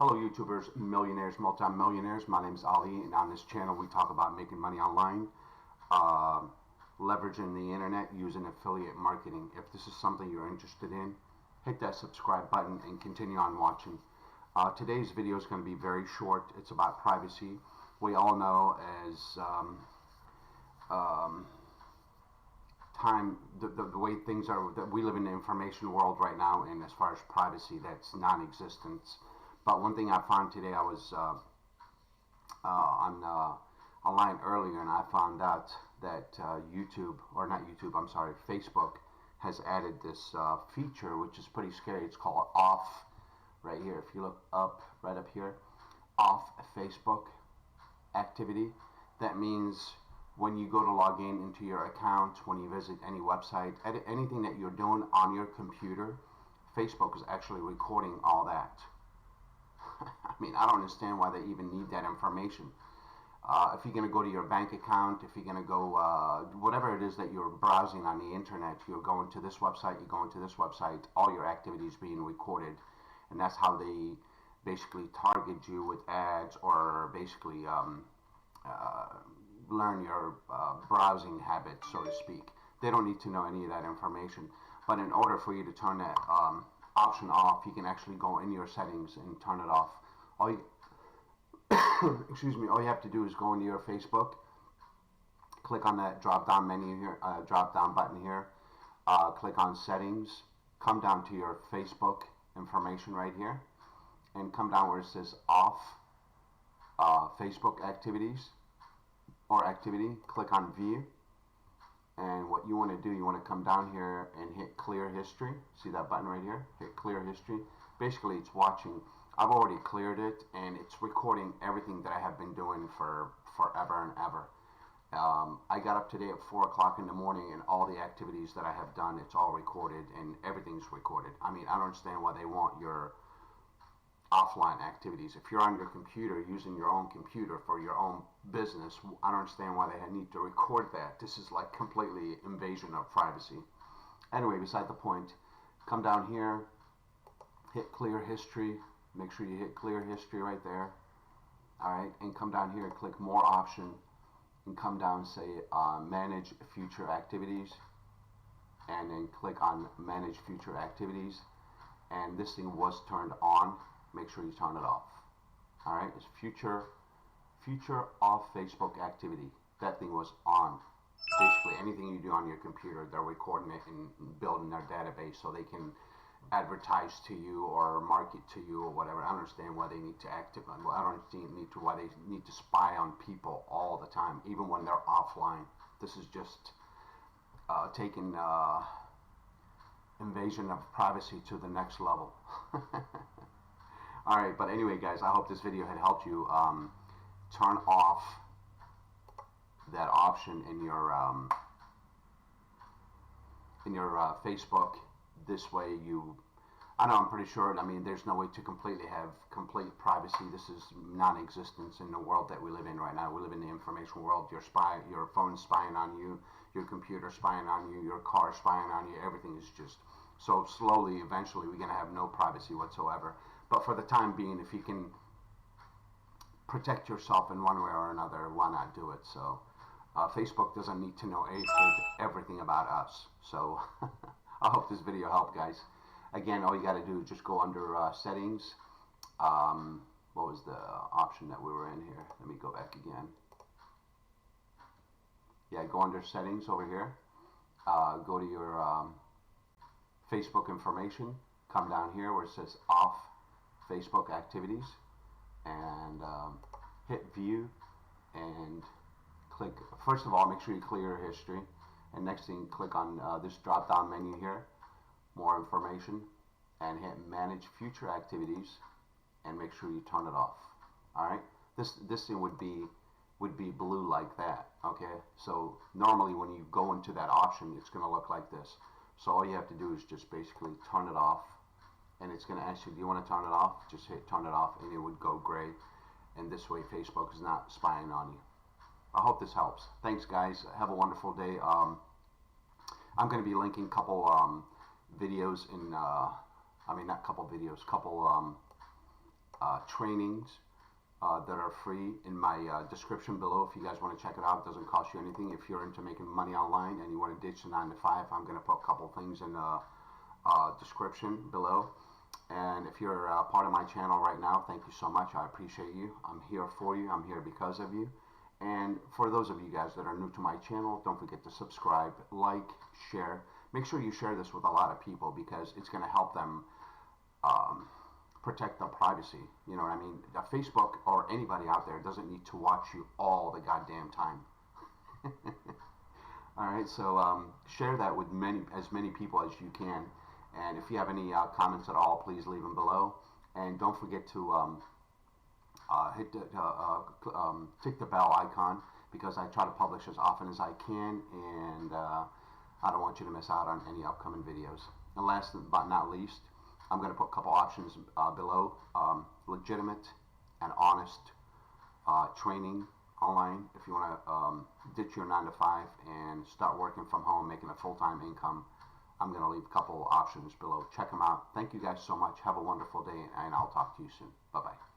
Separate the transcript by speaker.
Speaker 1: Hello YouTubers, millionaires, multi-millionaires. My name is Ali, and on this channel we talk about making money online, leveraging the internet using affiliate marketing. If this is something you're interested in, hit that subscribe button and continue on watching. Today's video is going to be very short. It's about privacy. We all know as the way things are, that we live in the information world right now, and as far as privacy, that's non-existent. But one thing I found today, I was online earlier, and I found out that Facebook has added this feature, which is pretty scary. It's called off, right here. If you look up, right up here, off Facebook activity. That means when you go to log into your account, when you visit any website, anything that you're doing on your computer, Facebook is actually recording all that. I mean, I don't understand why they even need that information. If you're going to go to your bank account, if you're going to go, whatever it is that you're browsing on the internet, you're going to this website, you're going to this website, all your activities being recorded. And that's how they basically target you with ads, or basically learn your browsing habits, so to speak. They don't need to know any of that information. But in order for you to turn that option off, you can actually go in your settings and turn it off. All you have to do is go into your Facebook, click on that drop down menu here, drop down button here, click on settings, come down to your Facebook information right here, and come down where it says off Facebook activities or activity. Click on view, and what you want to do, you want to come down here and hit clear history. See that button right here? Hit clear history. Basically, it's watching. I've already cleared it, and it's recording everything that I have been doing for forever and ever. I got up today at 4 o'clock in the morning, and all the activities that I have done, it's all recorded, and everything's recorded. I mean, I don't understand why they want your offline activities. If you're on your computer, using your own computer for your own business, I don't understand why they need to record that. This is like completely invasion of privacy. Anyway, beside the point, come down here, hit clear history. Make sure you hit clear history right there. Alright, and come down here, click more option, and come down, say manage future activities, and then click on manage future activities. And this thing was turned on. Make sure you turn it off. Alright, it's future off Facebook activity. That thing was on. Basically, anything you do on your computer, they're recording it and building their database so they can advertise to you or market to you or whatever. I don't understand why they need to why they need to spy on people all the time, even when they're offline. This is just taking invasion of privacy to the next level. Alright, but anyway guys, I hope this video had helped you turn off that option in your Facebook. This way I'm pretty sure, I mean, there's no way to completely have complete privacy. This is non-existence in the world that we live in right now. We live in the information world. Your phone spying on you, your computer spying on you, your car spying on you. Everything is just, so slowly, eventually, we're going to have no privacy whatsoever. But for the time being, if you can protect yourself in one way or another, why not do it? So Facebook doesn't need to know everything about us. So I hope this video helped, guys. Again, all you got to do is just go under settings. What was the option that we were in here? Let me go back again. Yeah, go under settings over here. Go to your Facebook information. Come down here where it says off Facebook activities, and hit view, and click. First of all, make sure you clear history, and next thing, click on this drop down menu here, more information, and hit manage future activities, and make sure you turn it off. Alright, this thing would be blue like that. Okay, so normally when you go into that option, it's going to look like this. So all you have to do is just basically turn it off, and it's going to ask you, do you want to turn it off? Just hit turn it off, and it would go gray, and this way Facebook is not spying on you. I hope this helps. Thanks guys, have a wonderful day. I'm going to be linking a couple videos in, not couple videos, couple trainings that are free in my description below. If you guys want to check it out, it doesn't cost you anything. If you're into making money online and you want to ditch the 9 to 5, I'm going to put a couple things in the description below. And if you're part of my channel right now, thank you so much. I appreciate you. I'm here for you. I'm here because of you. And for those of you guys that are new to my channel, don't forget to subscribe, like, share. Make sure you share this with a lot of people because it's going to help them protect their privacy. You know what I mean? Facebook or anybody out there doesn't need to watch you all the goddamn time. All right, so share that with as many people as you can. And if you have any comments at all, please leave them below. And don't forget to tick the bell icon because I try to publish as often as I can, and I don't want you to miss out on any upcoming videos. And last but not least, I'm going to put a couple options below. Legitimate and honest training online if you want to ditch your 9 to 5 and start working from home, making a full-time income. I'm going to leave a couple options below. Check them out. Thank you guys so much. Have a wonderful day, and I'll talk to you soon. Bye-bye.